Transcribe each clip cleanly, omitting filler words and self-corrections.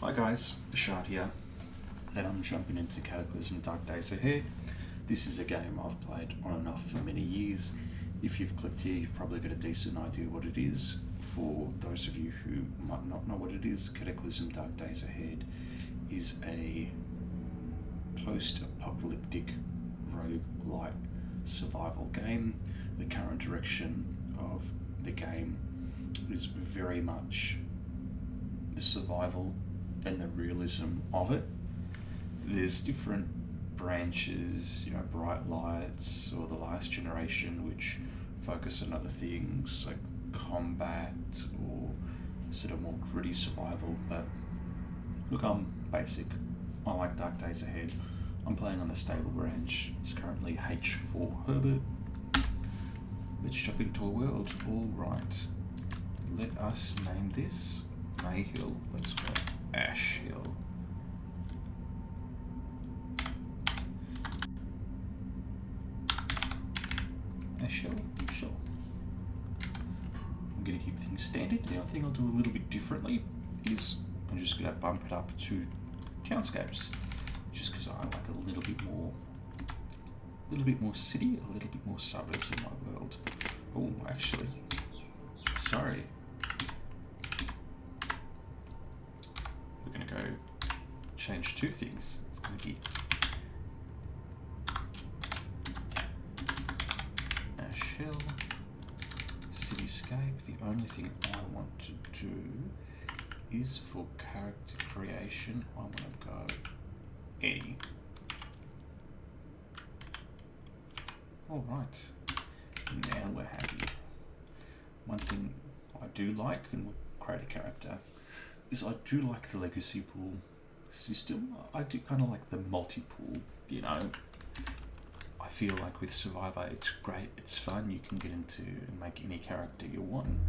Hi guys, Shard here, and I'm jumping into Cataclysm DDA. This is a game I've played on and off for many years. If you've clicked here, you've probably got a decent idea what it is. For those of you who might not know what it is, Cataclysm DDA is a post-apocalyptic roguelite survival game. The current direction of the game is very much the survival and the realism of it. There's different branches, Bright Lights or the Last Generation, which focus on other things like combat or sort of more gritty survival. But look, I'm basic. I like Dark Days Ahead. I'm playing on the stable branch. It's currently H4 Herbert. Let's jump into a world. Alright, let us name this Mayhill. Let's go Ash Hill. Ash Hill, sure. I'm going to keep things standard. The other thing I'll do a little bit differently is I'm just going to bump it up to townscapes, just because I like a little bit more city, a little bit more suburbs in my world. Oh, actually, sorry. We're going to go change two things. It's going to be Ash Hill, Cityscape. The only thing I want to do is for character creation, I want to go Eddie. Alright, now we're happy. One thing I do like, and we'll create a character, is I do like the legacy pool system. I do kind of like the multi-pool, I feel like with Survivor it's great, it's fun, you can get into and make any character you want.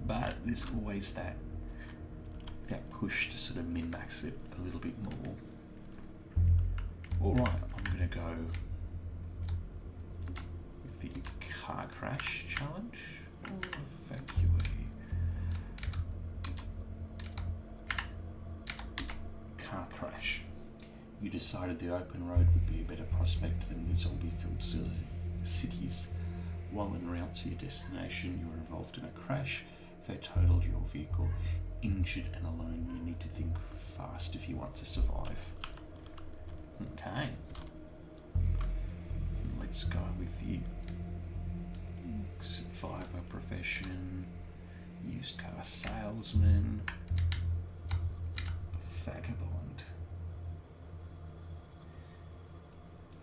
But there's always that push to sort of min-max it a little bit more. Alright, I'm going to go with the car crash challenge or evacuate. Car crash. You decided the open road would be a better prospect than the zombie-filled cities. While en route to your destination, you were involved in a crash that totaled your vehicle. Injured and alone, you need to think fast if you want to survive. Okay. Let's go with the survivor profession, used car salesman, vagabond.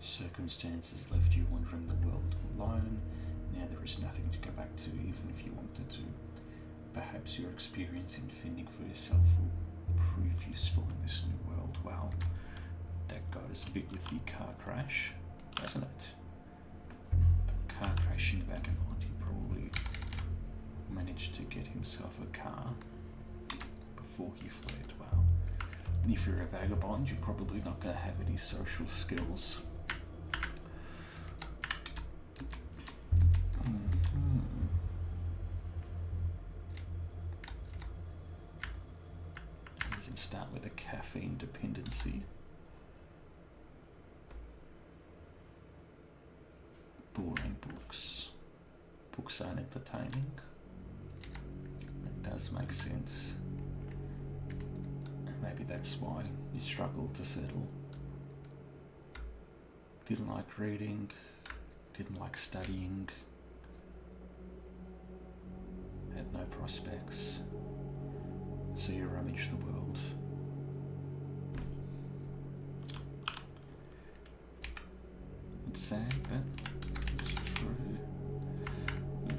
Circumstances left you wandering the world alone. Now there is nothing to go back to, even if you wanted to. Perhaps your experience in fending for yourself will prove useful in this new world. Well, that goes a bit with the car crash, doesn't it? A car crashing vagabond. He probably managed to get himself a car before he fled. Well, if you're a vagabond, you're probably not going to have any social skills. We can start with a caffeine dependency. Boring books. Books aren't entertaining. It does make sense. And maybe that's why you struggle to settle. Didn't like reading, didn't like studying, had no prospects, so you rummage the world. It's sad, but it's true.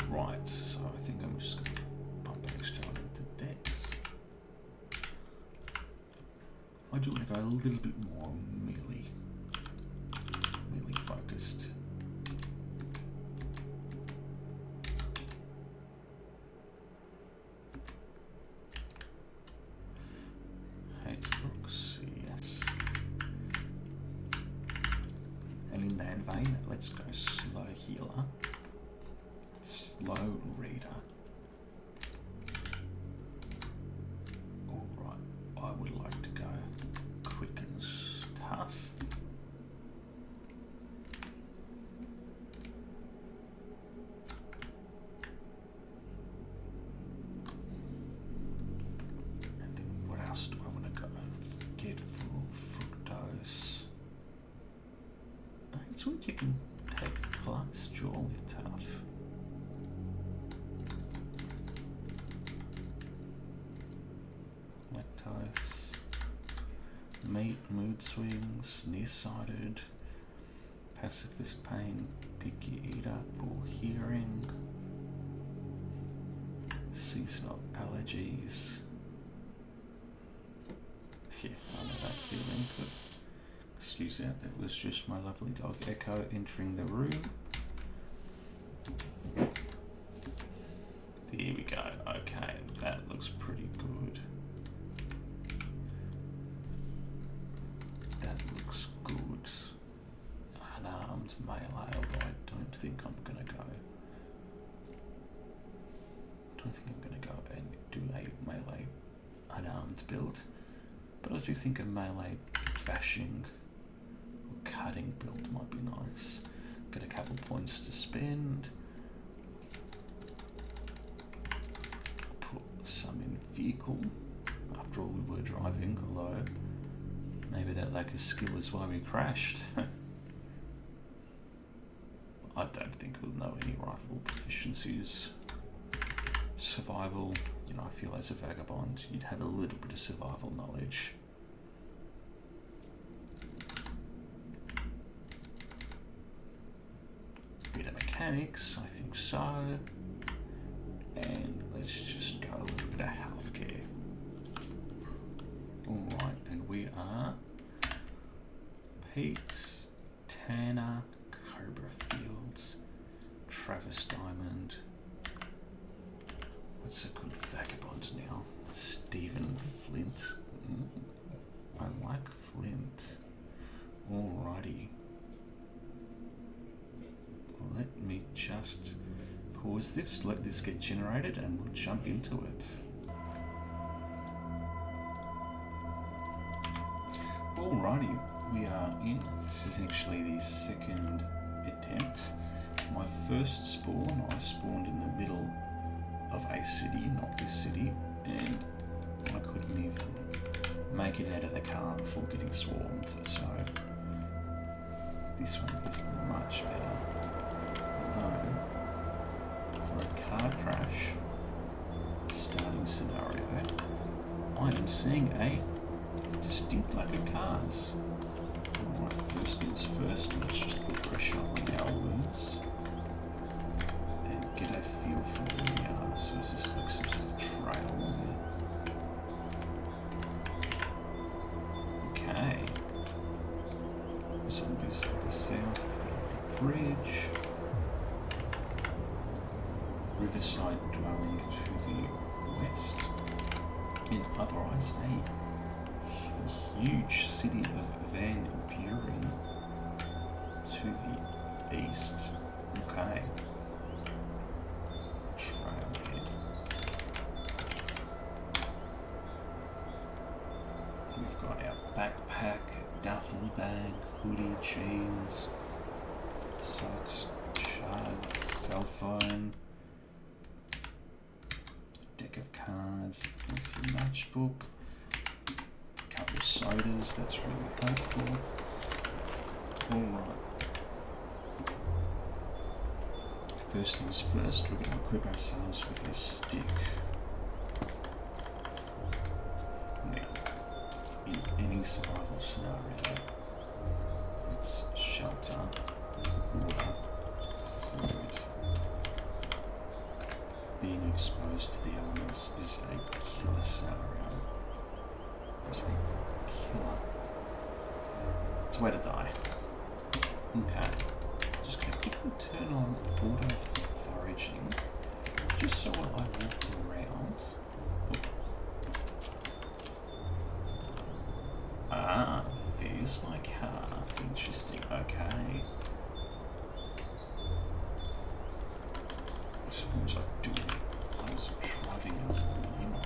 Right, so I think I'm just going to pump an extra one into Dex. I do want to go a little bit more melee focused. Hates books, yes. And in that vein, let's go slow healer, slow reader. Alright, lactose. It's weird you can take glass jaw with tough. Lactose. Meat, mood swings, nearsighted, pacifist pain, picky eater, poor hearing, seasonal allergies. Yeah, I know that feeling, but excuse that, that was just my lovely dog Echo entering the room. There we go, okay, that looks pretty good. That looks good. Unarmed melee, although I don't think I'm gonna go. And do a melee unarmed build. But I do think a melee bashing or cutting build might be nice. Get a couple points to spend. Put some in vehicle. After all, we were driving, although maybe that lack of skill is why we crashed. I don't think we'll know any rifle proficiencies. Survival, you know, I feel as a vagabond, you'd have a little bit of survival knowledge. Bit of mechanics, I think so. And let's just go a little bit of healthcare. Alright, and we are Pete, Tanner, Cobra Fields, Travis Diamond. What's a good vagabond now? Stephen Flint. I like Flint. Alrighty. Let me just pause this, let this get generated, and we'll jump into it. Alrighty, we are in. This is actually the second attempt. My first spawn, I spawned in the middle of a city, not this city, and I couldn't even make it out of the car before getting swarmed, so this one is much better. Although, for a car crash starting scenario, I am seeing a distinct lack of cars. Alright, first things first, let's just put pressure on our wounds and get a feel for where we are. So is this like some sort of trail? Okay. Zombies to the south of the bridge. Riverside dwelling to the west. In otherwise the huge city of Van Buren to the east. Okay. Trailhead. We've got our backpack, duffel bag, hoodie, jeans, socks, chug, cell phone, deck of cards, empty matchbook, a couple of sodas, that's really helpful. Alright. First things first, we're going to equip ourselves with this stick. Now, in any survival scenario, it's shelter, water, food. Being exposed to the elements is a killer scenario. It's a killer. It's a way to die. Okay. Just quickly turn on auto foraging, just so while I walk around. Ah, there's my car. Interesting. Okay. So what was I doing? I was driving a limo.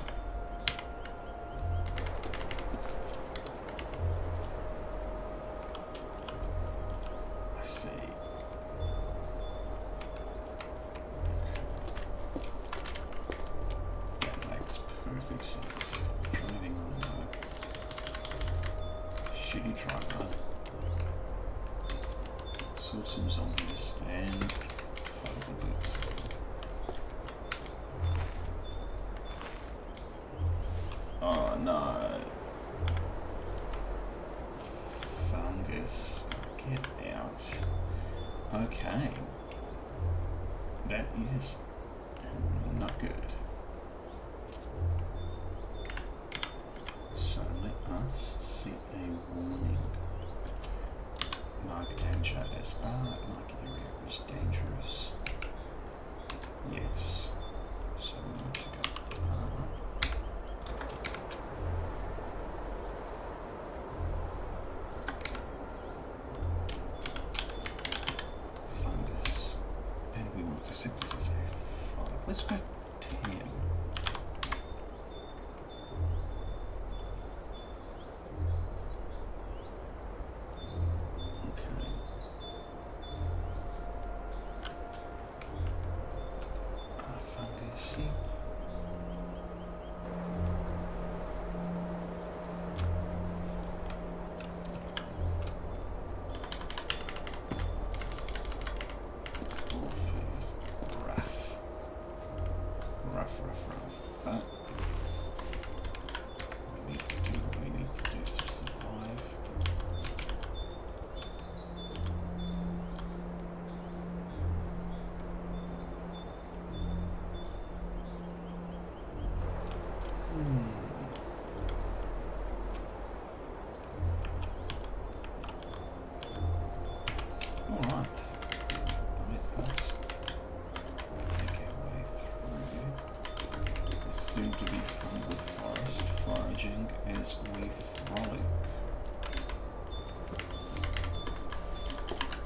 I see. That makes perfect sense. Driving a limo. shitty driver. Sort some zombies and fight bullets. Oh no. Fungus, get out. Okay. That is not good. So let us set a warning. Mark danger as R, mark area is dangerous. Yes. So we need to go R. Fungus. And we want to set this as a 5. Let's go 10. Soon to be fungal forest, foraging as we frolic.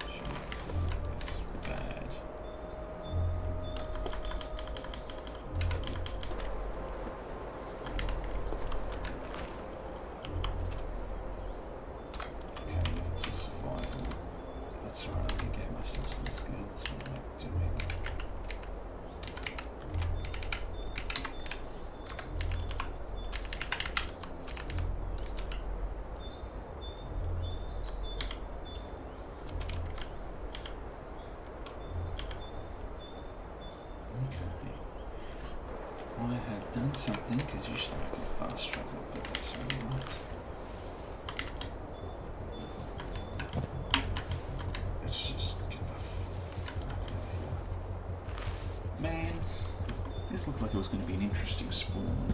Jesus, that's bad. Okay, it's a survival. That's right, I can get myself some skills. What am I doing? I have done something, because usually I can fast travel, but that's alright. Let's just get the fuck out of here. Man, this looked like it was going to be an interesting spawn.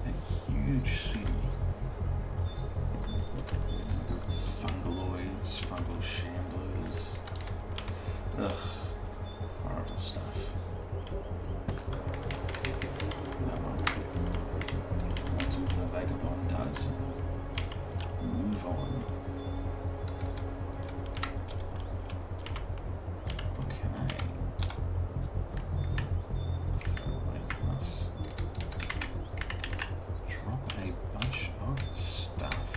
A huge city. Fungaloids, fungal shamblers. Ugh, horrible stuff. Vagabond does. Move on. Okay. So let us drop a bunch of stuff.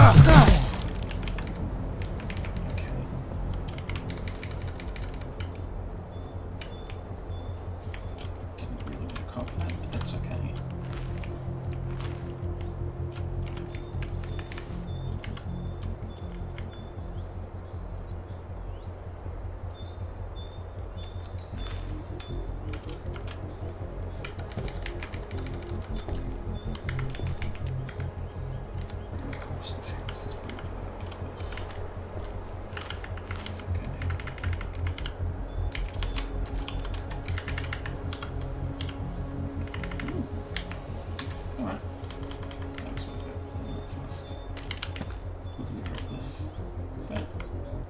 Didn't really want to cop that, but that's okay. Of course, this house is built like it's okay. Alright. That was worth it. First. Quickly drop this. But paid off.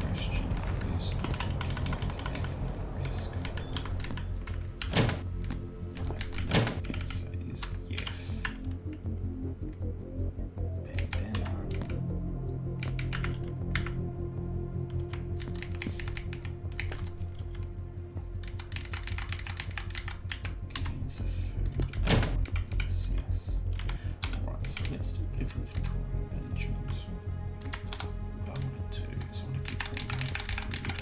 Question is, can I take another risk? My answer is yes. Bandana. Cans of food. Yes. Alright, so let's do a bit of inventory management. What I want to do is I want to keep bringing my food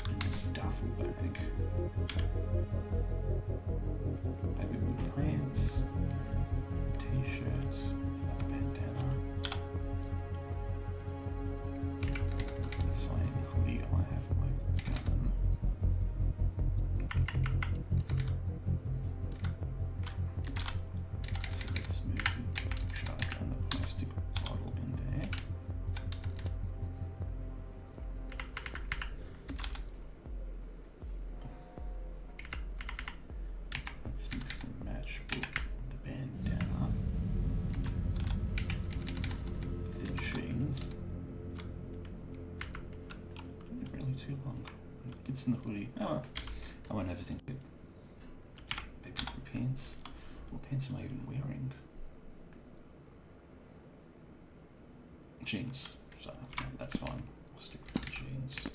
in this duffel bag. Baby boot pants, t-shirts, another bandana. Insane hoodie I have my gun. So let's move the charge and the plastic bottle in there. Let's move the matchbook, the bandana, the jeans. Not really too long. It's in the hoodie. Oh, I won't overthink it. Baby blue pants. What pants am I even wearing? Jeans. So no, that's fine. I'll stick with the jeans.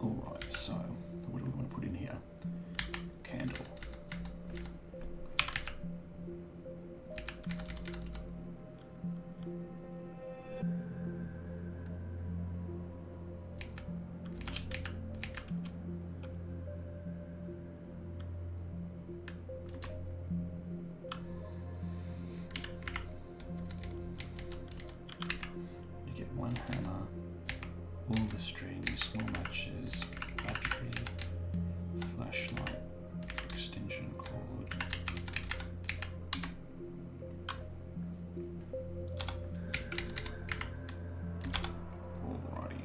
Alright, so what do we want to put in here? Candle. You get one hammer, all the strings, small matches, battery, flashlight, extension cord. Alrighty.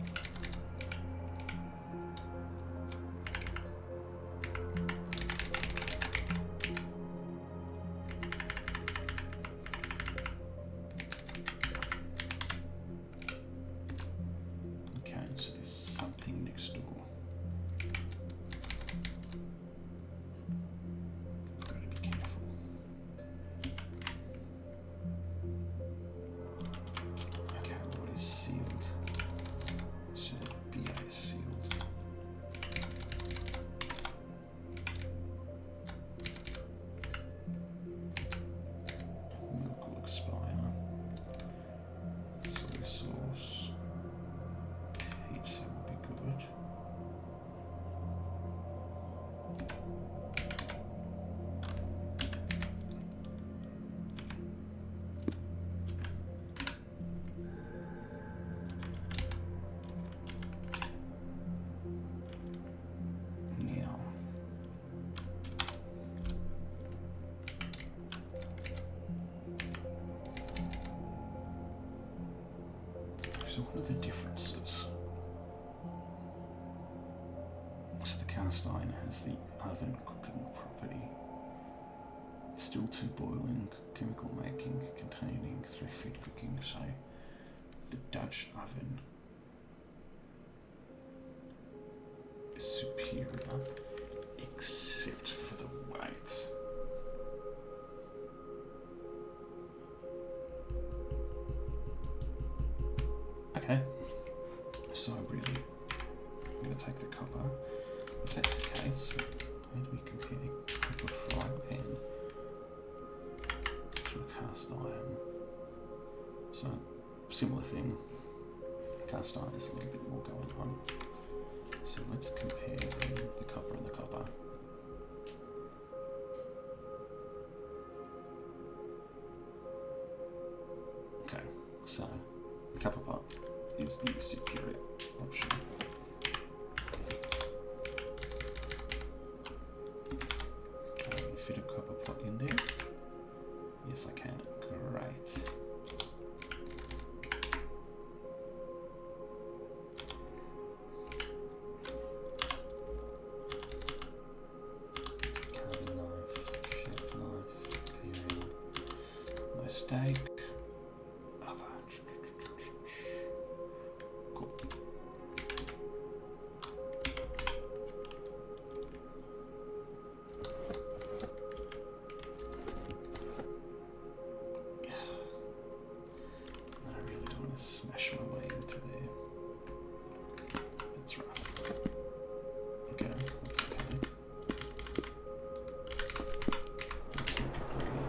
Okay, so there's something next door. Gotta be careful. Okay, what is sealed? So the BA is sealed. Milk will expire. Soy sauce. Pizza will be good. Now, so what are the differences? So the cast iron has the oven cooking property. Still to boiling, chemical making, containing 3 feet cooking. So the Dutch oven is superior, except for the Okay, so really, I'm going to take the copper. If that's the case, how do we compare copper frying pan to a cast iron? So, similar thing. Cast iron is a little bit more going on. So let's compare the copper and the copper. Okay, so copper pot is the superior option. Can I fit a copper pot in there? Yes, I can. Great. Carving knife, chef knife, peeling, no steak. Cool. I really don't want to smash my way into there. That's rough. Okay, that's okay. Let's make it green.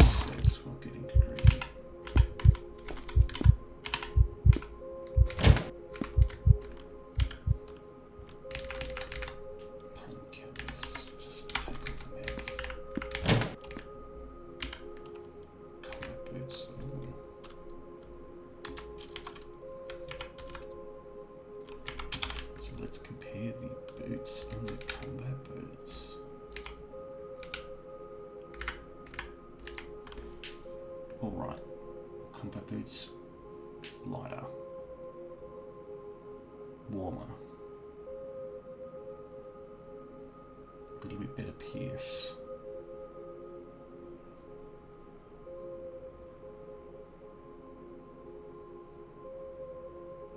Says we're getting greedy. Painkillers, just take off the meds. Combat boots. Ooh. So let's compare the boots and the combat boots. Alright, combat boots, lighter, warmer, a little bit better pierce.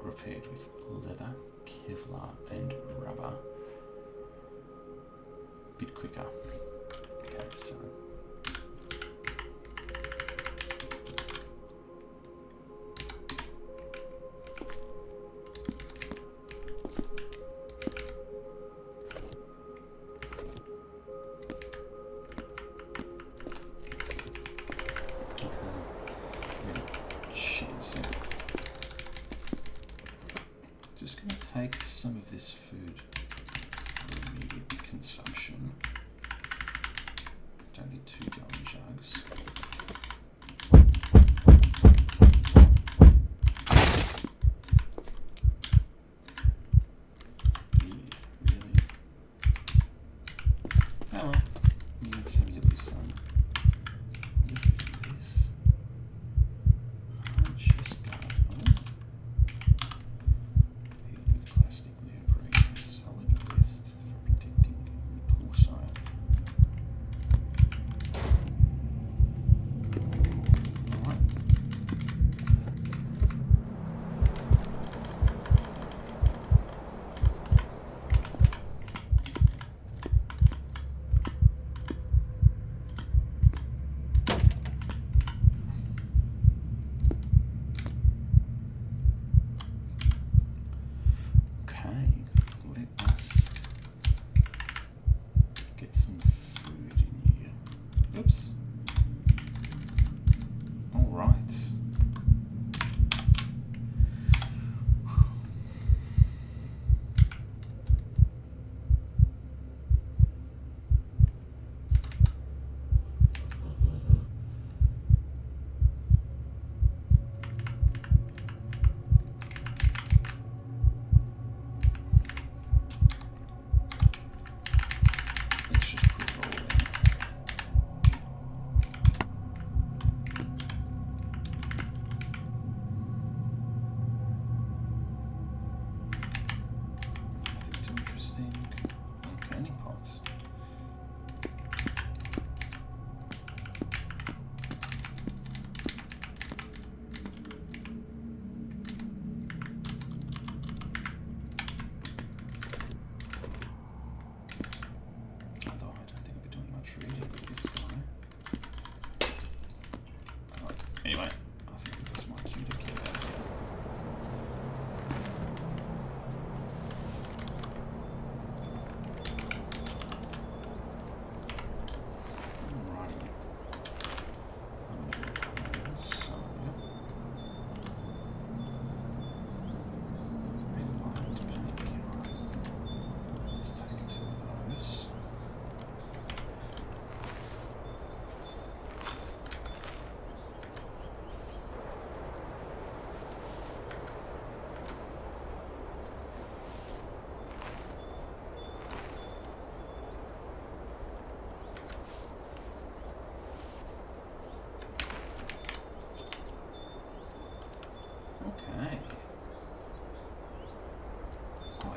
Repaired with leather, Kevlar and rubber. Bit quicker. Okay, so just going to take some of this food for immediate consumption. Don't need 2 gallon jugs. Yeah, really. Oh well, you need some yellow sun. Let's do this. Just got with plastic neoprene, solid vest for protecting your torso.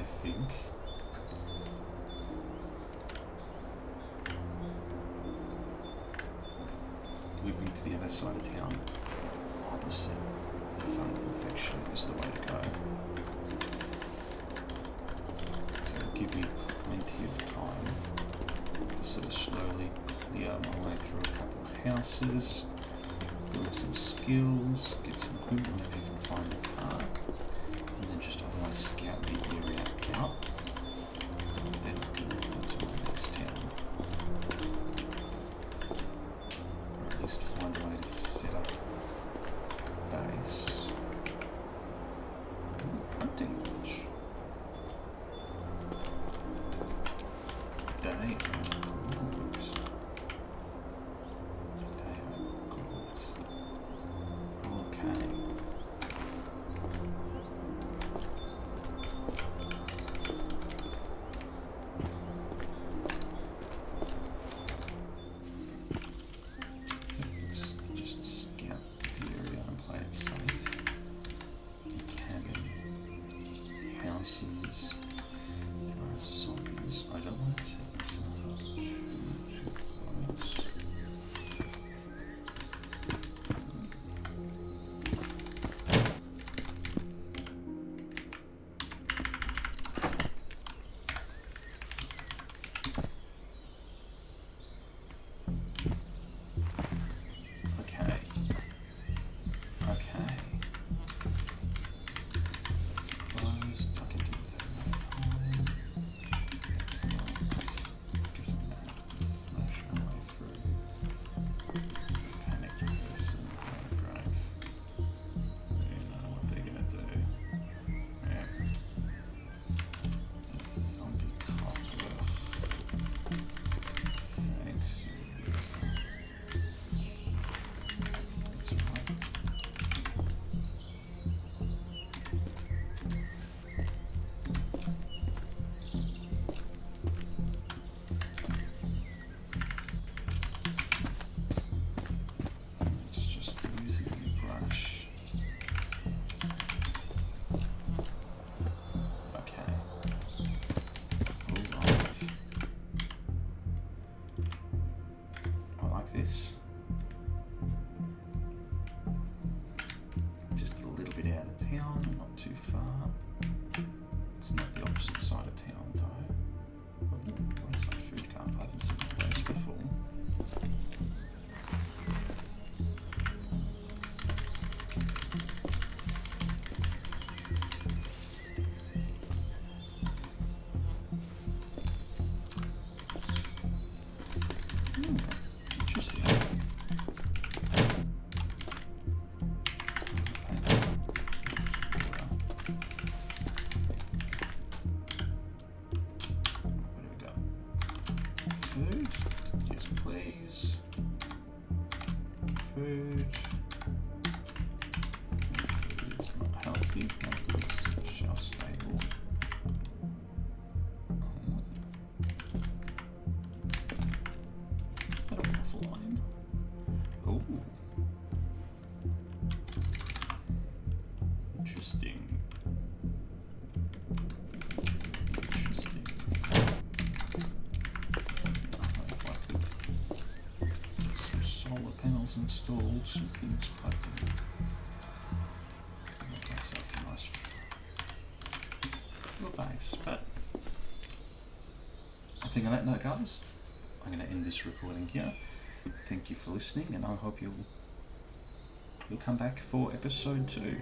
think. Looping to the other side of town. Opposite the fungal infection is the way to go. So it'll give me plenty of time to sort of slowly clear my way through a couple of houses, build some skills, get some loot, maybe even find a car, and then just otherwise scout the area out, and then move on to my next town. Or at least find a way to set up base. Hunting lodge. They are good. They are good. Okay. Let's just scout the area and play it safe. Cabin, houses, zombies. I don't want to set myself up too close. Okay. Okay. Let's close, tuck into the time. Guess I'm gonna have to smash my way through. Panicked person. Oh, great. You know what they're gonna do. Yeah. It's a zombie cop. Ugh. Thanks. That's right. It's just using the brush. Okay. Alright. I like this. Just a little bit out of town, not too far. It's not the opposite side of town though. What is that food cart? I haven't seen one of those before. Interesting. What do we got? Food? Yes, please. Food. Food's not healthy. It's shelf stable. Got a waffle line. Oh. Interesting. Interesting. If I could get some solar panels installed, some things plugged in. Make myself a nice little base, but I think on that note, guys, I'm going to end this recording here. Thank you for listening, and I hope you'll come back for episode 2.